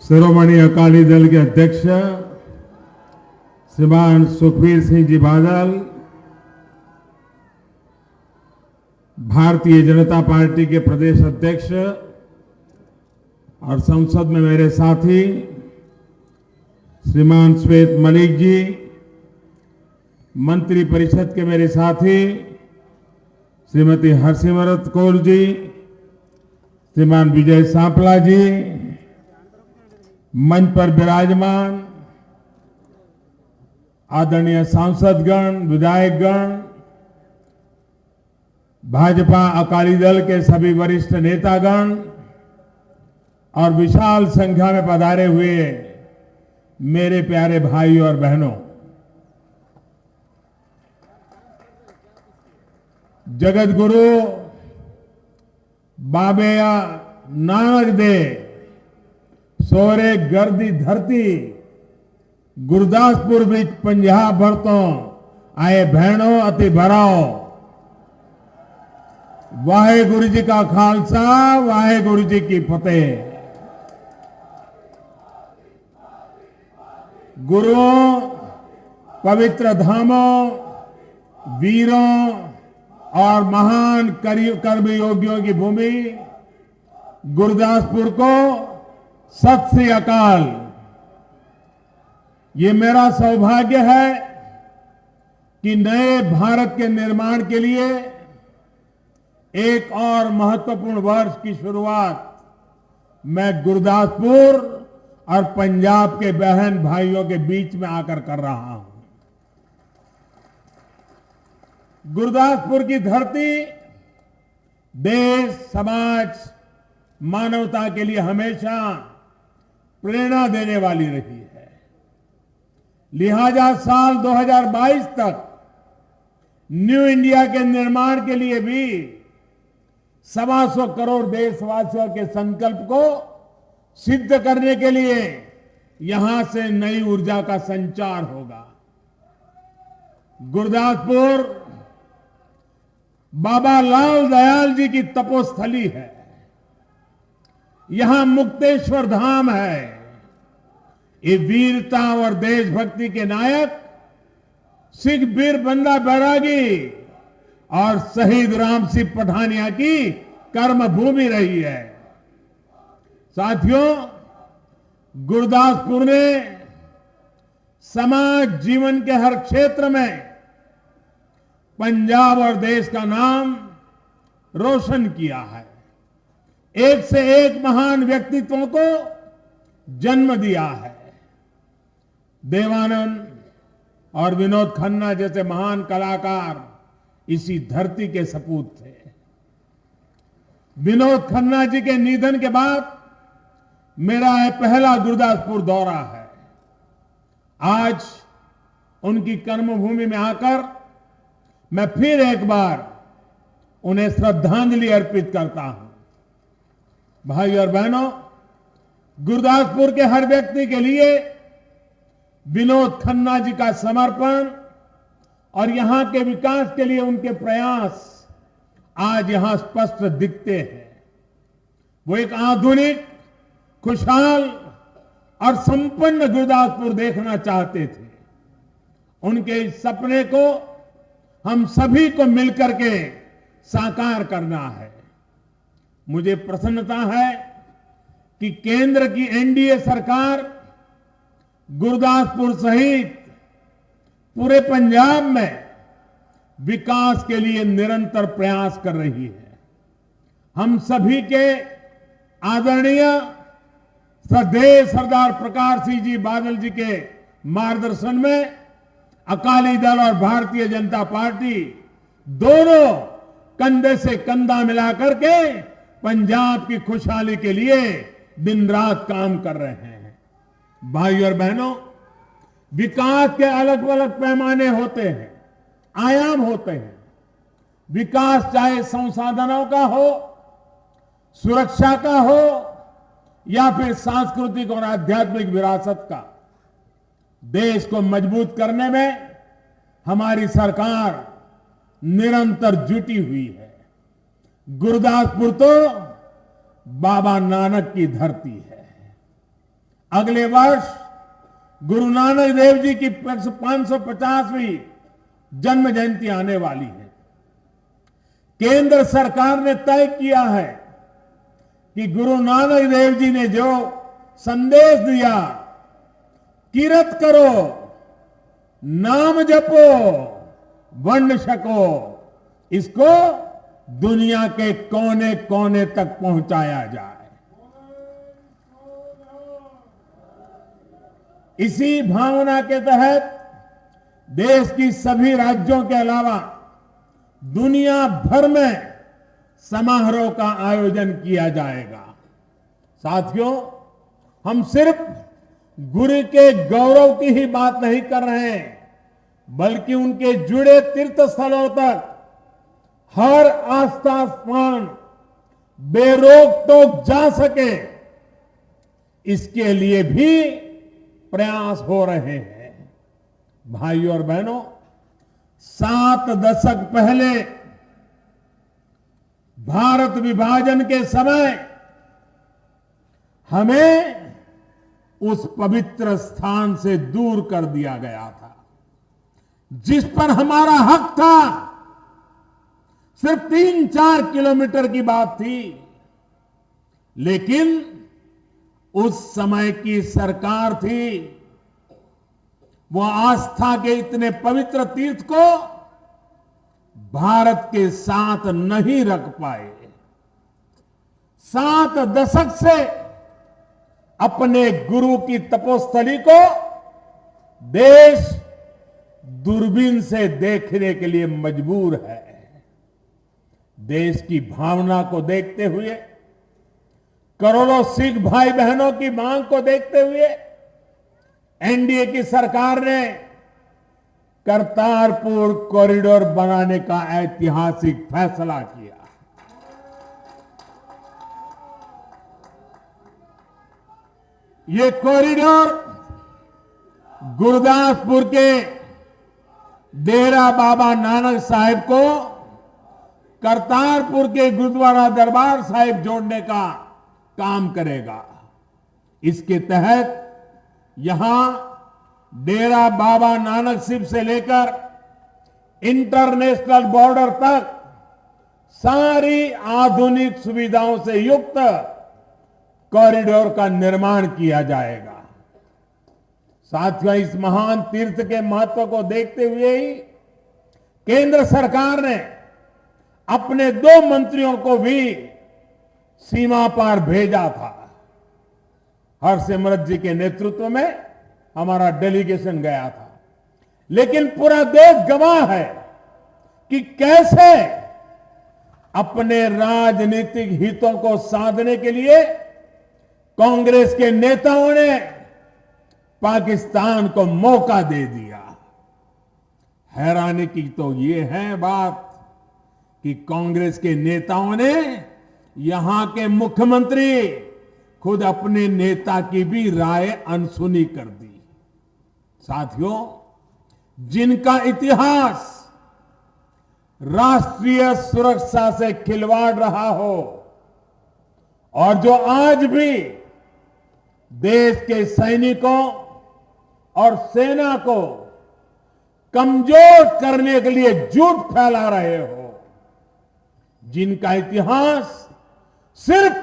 शिरोमणि अकाली दल के अध्यक्ष श्रीमान सुखबीर सिंह जी बादल, भारतीय जनता पार्टी के प्रदेश अध्यक्ष और संसद में मेरे साथी श्रीमान श्वेत मलिक जी, मंत्री परिषद के मेरे साथी श्रीमती हरसिमरत कौर जी, श्रीमान विजय सांपला जी, मंच पर विराजमान आदरणीय सांसदगण, विधायकगण, भाजपा अकाली दल के सभी वरिष्ठ नेतागण और विशाल संख्या में पधारे हुए मेरे प्यारे भाई और बहनों, जगत गुरु बाबे नानक दे सोरे गर्दी धरती गुरदासपुर बीच पंजाब भरतों आए बहनों अति भराओ। वाहे गुरु जी का खालसा, वाहे गुरु जी की फतेह। गुरुओं, पवित्र धामों, वीरों और महान कर्मयोगियों की भूमि गुरदासपुर को सत श्री अकाल। ये मेरा सौभाग्य है कि नए भारत के निर्माण के लिए एक और महत्वपूर्ण वर्ष की शुरुआत मैं गुरदासपुर और पंजाब के बहन भाइयों के बीच में आकर कर रहा हूं। गुरदासपुर की धरती देश, समाज, मानवता के लिए हमेशा प्रेरणा देने वाली रही है। लिहाजा साल 2022 तक न्यू इंडिया के निर्माण के लिए भी 125 करोड़ देशवासियों के संकल्प को सिद्ध करने के लिए यहां से नई ऊर्जा का संचार होगा। गुरदासपुर बाबा लाल दयाल जी की तपोस्थली है। यहां मुक्तेश्वर धाम है। ये वीरता और देशभक्ति के नायक सिख वीर बंदा बैरागी और शहीद राम सिंह पठानिया की कर्म भूमि रही है। साथियों, गुरदासपुर ने समाज जीवन के हर क्षेत्र में पंजाब और देश का नाम रोशन किया है। एक से एक महान व्यक्तित्वों को जन्म दिया है। देवानंद और विनोद खन्ना जैसे महान कलाकार इसी धरती के सपूत थे। विनोद खन्ना जी के निधन के बाद मेरा यह पहला गुरदासपुर दौरा है। आज उनकी कर्मभूमि में आकर मैं फिर एक बार उन्हें श्रद्धांजलि अर्पित करता हूं। भाई और बहनों, गुरदासपुर के हर व्यक्ति के लिए विनोद खन्ना जी का समर्पण और यहां के विकास के लिए उनके प्रयास आज यहां स्पष्ट दिखते हैं। वो एक आधुनिक, खुशहाल और संपन्न गुरदासपुर देखना चाहते थे। उनके इस सपने को हम सभी को मिलकर के साकार करना है। मुझे प्रसन्नता है कि केंद्र की एनडीए सरकार गुरदासपुर सहित पूरे पंजाब में विकास के लिए निरंतर प्रयास कर रही है। हम सभी के आदरणीय श्रद्धेय सरदार प्रकाश सिंह जी बादल जी के मार्गदर्शन में अकाली दल और भारतीय जनता पार्टी दोनों कंधे से कंधा मिलाकर के पंजाब की खुशहाली के लिए दिन रात काम कर रहे हैं। भाई और बहनों, विकास के अलग अलग पैमाने होते हैं, आयाम होते हैं। विकास चाहे संसाधनों का हो, सुरक्षा का हो या फिर सांस्कृतिक और आध्यात्मिक विरासत का, देश को मजबूत करने में हमारी सरकार निरंतर जुटी हुई है। गुरदासपुर तो बाबा नानक की धरती है। अगले वर्ष गुरु नानक देव जी की 550वीं जन्म जयंती आने वाली है। केंद्र सरकार ने तय किया है कि गुरु नानक देव जी ने जो संदेश दिया, किरत करो, नाम जपो, वंड छको, इसको दुनिया के कोने कोने तक पहुंचाया जाए। इसी भावना के तहत देश की सभी राज्यों के अलावा दुनिया भर में समारोह का आयोजन किया जाएगा। साथियों, हम सिर्फ गुरु के गौरव की ही बात नहीं कर रहे हैं, बल्कि उनके जुड़े तीर्थ स्थलों तक हर आस्था स्थान बेरोक टोक जा सके, इसके लिए भी प्रयास हो रहे हैं। भाइयों और बहनों, 7 दशक पहले भारत विभाजन के समय हमें उस पवित्र स्थान से दूर कर दिया गया था, जिस पर हमारा हक था। सिर्फ 3-4 किलोमीटर की बात थी, लेकिन उस समय की सरकार थी, वो आस्था के इतने पवित्र तीर्थ को भारत के साथ नहीं रख पाए। 7 दशक से अपने गुरु की तपोस्थली को देश दूरबीन से देखने के लिए मजबूर है। देश की भावना को देखते हुए, करोड़ों सिख भाई बहनों की मांग को देखते हुए एनडीए की सरकार ने करतारपुर कॉरिडोर बनाने का ऐतिहासिक फैसला किया। ये कॉरिडोर गुरदासपुर के डेरा बाबा नानक साहिब को करतारपुर के गुरुद्वारा दरबार साहिब जोड़ने का काम करेगा। इसके तहत यहां डेरा बाबा नानक शिव से लेकर इंटरनेशनल बॉर्डर तक सारी आधुनिक सुविधाओं से युक्त कॉरिडोर का निर्माण किया जाएगा। साथियों, इस महान तीर्थ के महत्व को देखते हुए ही केंद्र सरकार ने अपने 2 मंत्रियों को भी सीमा पार भेजा था। हरसिमरत जी के नेतृत्व में हमारा डेलीगेशन गया था, लेकिन पूरा देश गवाह है कि कैसे अपने राजनीतिक हितों को साधने के लिए कांग्रेस के नेताओं ने पाकिस्तान को मौका दे दिया। हैरानी की तो ये है बात कि कांग्रेस के नेताओं ने यहां के मुख्यमंत्री खुद अपने नेता की भी राय अनसुनी कर दी। साथियों, जिनका इतिहास राष्ट्रीय सुरक्षा से खिलवाड़ रहा हो और जो आज भी देश के सैनिकों और सेना को कमजोर करने के लिए झूठ फैला रहे हो, जिनका इतिहास सिर्फ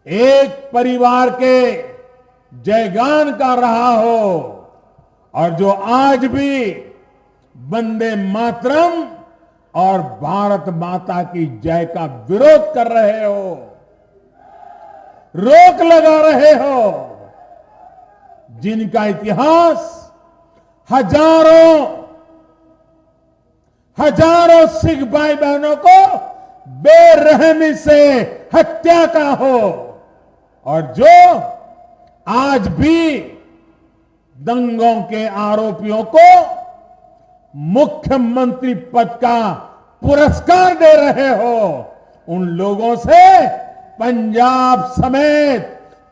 एक परिवार के जयगान का रहा हो और जो आज भी वंदे मातरम और भारत माता की जय का विरोध कर रहे हो, रोक लगा रहे हो, जिनका इतिहास हजारों सिख भाई बहनों को बेरहमी से हत्या का हो और जो आज भी दंगों के आरोपियों को मुख्यमंत्री पद का पुरस्कार दे रहे हो, उन लोगों से पंजाब समेत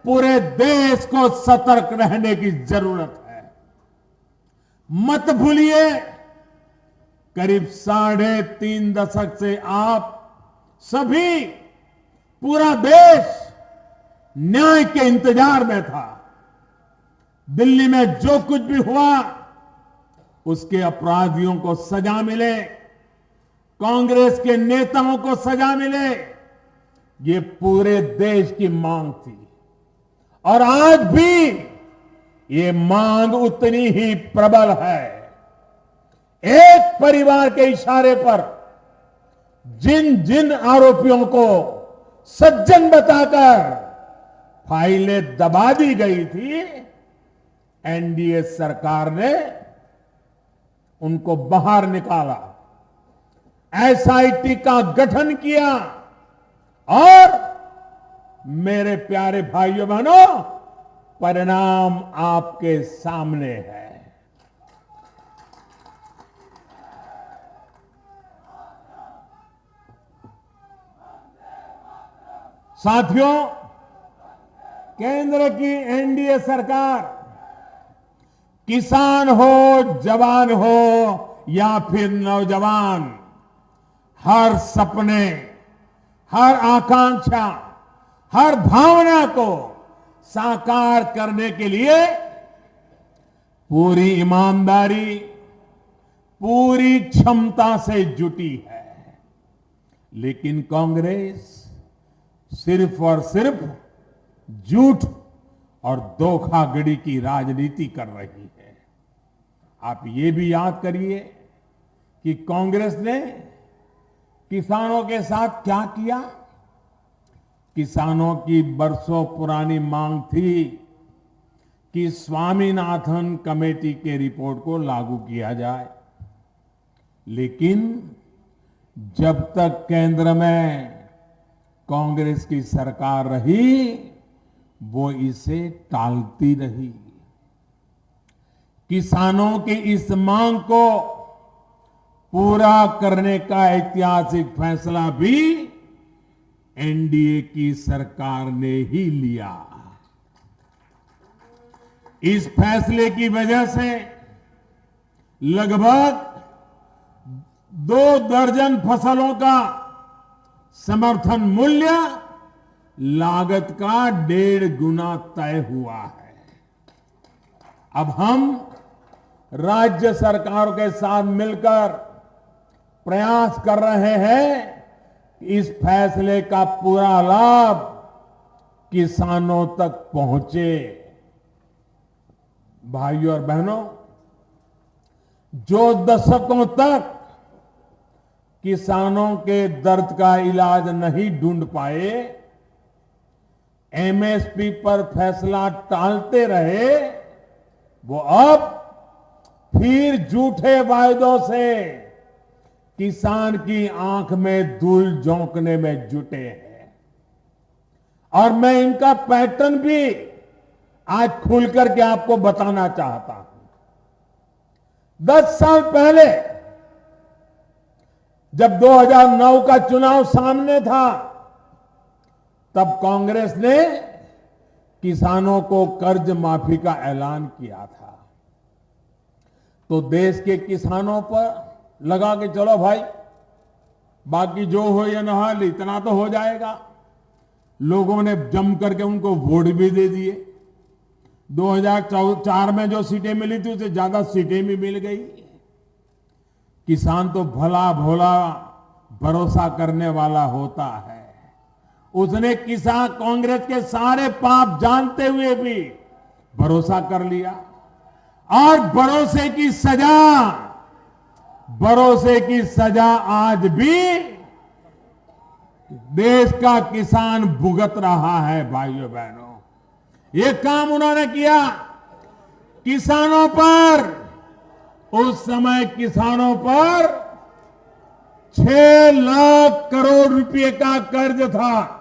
पूरे देश को सतर्क रहने की जरूरत है। मत भूलिए, करीब 3.5 दशक से आप सभी, पूरा देश न्याय के इंतजार में था, दिल्ली में जो कुछ भी हुआ उसके अपराधियों को सजा मिले, कांग्रेस के नेताओं को सजा मिले, ये पूरे देश की मांग थी। और आज भी ये मांग उतनी ही प्रबल है। एक परिवार के इशारे पर जिन जिन आरोपियों को सज्जन बताकर फाइलें दबा दी गई थी, एनडीए सरकार ने उनको बाहर निकाला, एसआईटी का गठन किया और मेरे प्यारे भाइयों बहनों, परिणाम आपके सामने है। साथियों, केंद्र की एनडीए सरकार किसान हो, जवान हो या फिर नौजवान, हर सपने, हर आकांक्षा, हर भावना को साकार करने के लिए पूरी ईमानदारी, पूरी क्षमता से जुटी है। लेकिन कांग्रेस सिर्फ और सिर्फ झूठ और धोखाधड़ी की राजनीति कर रही है। आप ये भी याद करिए कि कांग्रेस ने किसानों के साथ क्या किया। किसानों की बरसों पुरानी मांग थी कि स्वामीनाथन कमेटी के रिपोर्ट को लागू किया जाए, लेकिन जब तक केंद्र में कांग्रेस की सरकार रही, वो इसे टालती रही। किसानों की इस मांग को पूरा करने का ऐतिहासिक फैसला भी एनडीए की सरकार ने ही लिया। इस फैसले की वजह से लगभग 2 दर्जन फसलों का समर्थन मूल्य लागत का 1.5 गुना तय हुआ है। अब हम राज्य सरकारों के साथ मिलकर प्रयास कर रहे हैं कि इस फैसले का पूरा लाभ किसानों तक पहुंचे। भाइयों और बहनों, जो दशकों तक किसानों के दर्द का इलाज नहीं ढूंढ पाए, एमएसपी पर फैसला टालते रहे, वो अब फिर झूठे वायदों से किसान की आंख में धूल झोंकने में जुटे हैं। और मैं इनका पैटर्न भी आज खुल करके आपको बताना चाहता हूं। 10 साल पहले जब 2009 का चुनाव सामने था, तब कांग्रेस ने किसानों को कर्ज माफी का ऐलान किया था। तो देश के किसानों पर लगा के चलो भाई, बाकी जो हो या ना हो, इतना तो हो जाएगा। लोगों ने जम करके उनको वोट भी दे दिए। 2004 में जो सीटें मिली थी उससे ज्यादा सीटें भी मिल गई। किसान तो भला भोला भरोसा करने वाला होता है। उसने किसान कांग्रेस के सारे पाप जानते हुए भी भरोसा कर लिया, और भरोसे की सजा आज भी देश का किसान भुगत रहा है। भाइयों बहनों, ये काम उन्होंने किया किसानों पर। उस समय किसानों पर 6 लाख करोड़ रुपए का कर्ज था।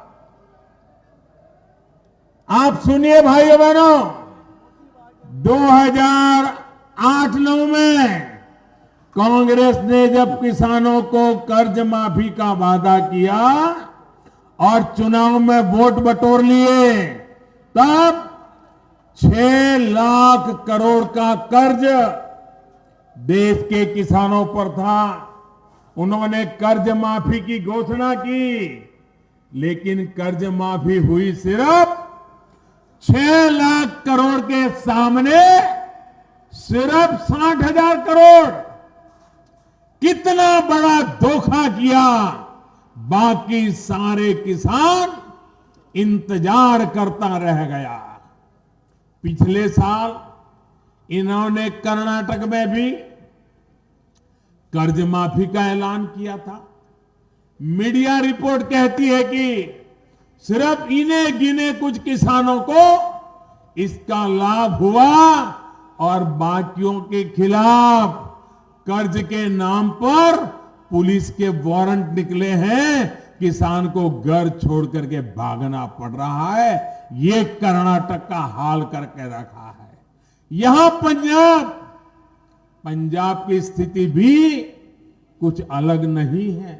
आप सुनिए भाइयों बहनों, 2008-9 में कांग्रेस ने जब किसानों को कर्ज माफी का वादा किया और चुनाव में वोट बटोर लिए, तब 6 लाख करोड़ का कर्ज देश के किसानों पर था। उन्होंने कर्ज माफी की घोषणा की, लेकिन कर्ज माफी हुई सिर्फ 6 लाख करोड़ के सामने सिर्फ 60,000 करोड़। कितना बड़ा धोखा किया। बाकी सारे किसान इंतजार करता रह गया। पिछले साल इन्होंने कर्नाटक में भी कर्ज माफी का ऐलान किया था। मीडिया रिपोर्ट कहती है कि सिर्फ इन्हें गिने कुछ किसानों को इसका लाभ हुआ और बाकियों के खिलाफ कर्ज के नाम पर पुलिस के वारंट निकले हैं। किसान को घर छोड़ करके भागना पड़ रहा है। ये कर्नाटक का हाल करके रखा है। यहां पंजाब की स्थिति भी कुछ अलग नहीं है।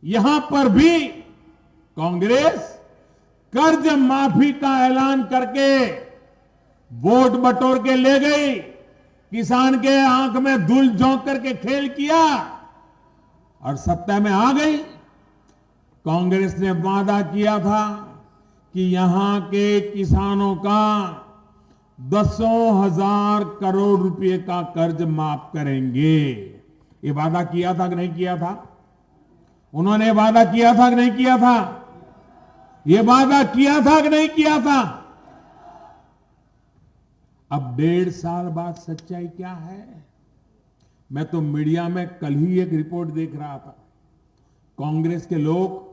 यहां पर भी कांग्रेस कर्ज माफी का ऐलान करके वोट बटोर के ले गई। किसान के आंख में धूल झोंक करके खेल किया और सत्ता में आ गई। कांग्रेस ने वादा किया था कि यहां के किसानों का 10,000 करोड़ रुपए का कर्ज माफ करेंगे। ये वादा किया था कि नहीं किया था? उन्होंने वादा किया था कि नहीं किया था? ये वादा किया था कि नहीं किया था? अब 1.5 साल बाद सच्चाई क्या है? मैं तो मीडिया में कल ही एक रिपोर्ट देख रहा था। कांग्रेस के लोग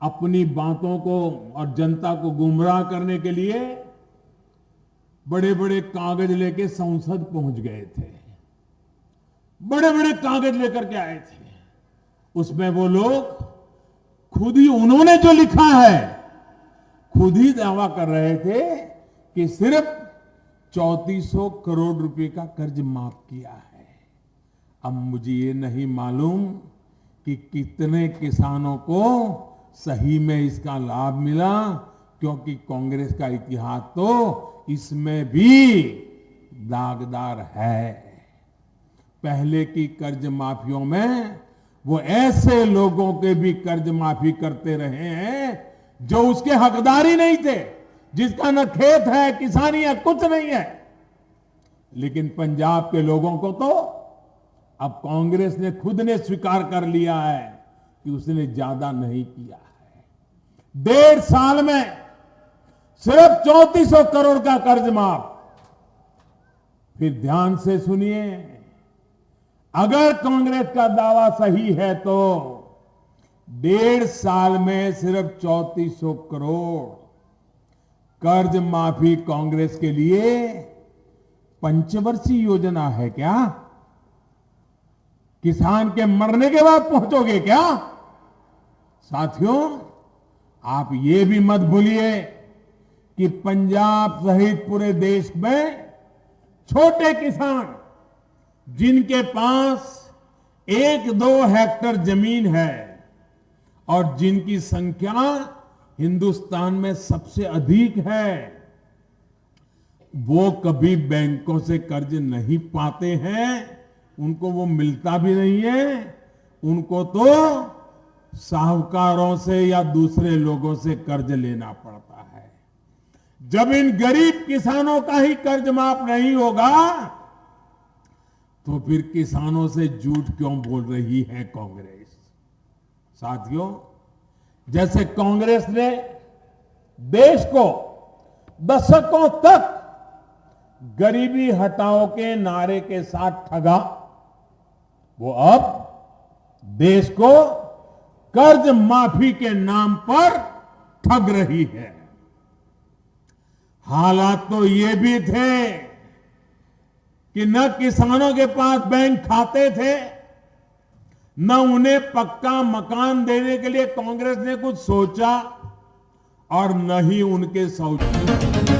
अपनी बातों को और जनता को गुमराह करने के लिए बड़े बड़े कागज लेके संसद पहुंच गए थे। बड़े बड़े कागज लेकर के आए थे। उसमें वो लोग खुद ही, उन्होंने जो लिखा है, खुद ही दावा कर रहे थे कि सिर्फ 3400 करोड़ रुपए का कर्ज माफ किया है। अब मुझे ये नहीं मालूम कि कितने किसानों को सही में इसका लाभ मिला, क्योंकि कांग्रेस का इतिहास तो इसमें भी दागदार है। पहले की कर्ज माफियों में वो ऐसे लोगों के भी कर्ज माफी करते रहे हैं जो उसके हकदार ही नहीं थे, जिसका न खेत है, किसानी है, कुछ नहीं है। लेकिन पंजाब के लोगों को तो अब कांग्रेस ने खुद ने स्वीकार कर लिया है कि उसने ज्यादा नहीं किया है। 1.5 साल में सिर्फ 3400 करोड़ का कर्ज माफ। फिर ध्यान से सुनिए, अगर कांग्रेस का दावा सही है तो 1.5 साल में सिर्फ 3400 करोड़ कर्ज माफी कांग्रेस के लिए पंचवर्षीय योजना है क्या? किसान के मरने के बाद पहुंचोगे क्या? साथियों, आप ये भी मत भूलिए कि पंजाब सहित पूरे देश में छोटे किसान जिनके पास 1-2 हेक्टेयर जमीन है और जिनकी संख्या हिंदुस्तान में सबसे अधिक है, वो कभी बैंकों से कर्ज नहीं पाते हैं। उनको वो मिलता भी नहीं है। उनको तो साहूकारों से या दूसरे लोगों से कर्ज लेना पड़ता है। जब इन गरीब किसानों का ही कर्ज माफ नहीं होगा तो फिर किसानों से झूठ क्यों बोल रही है कांग्रेस? साथियों, जैसे कांग्रेस ने देश को दशकों तक गरीबी हटाओ के नारे के साथ ठगा, वो अब देश को कर्ज माफी के नाम पर ठग रही है। हालात तो ये भी थे कि न किसानों के पास बैंक खाते थे, न उन्हें पक्का मकान देने के लिए कांग्रेस ने कुछ सोचा और न ही उनके शौचालय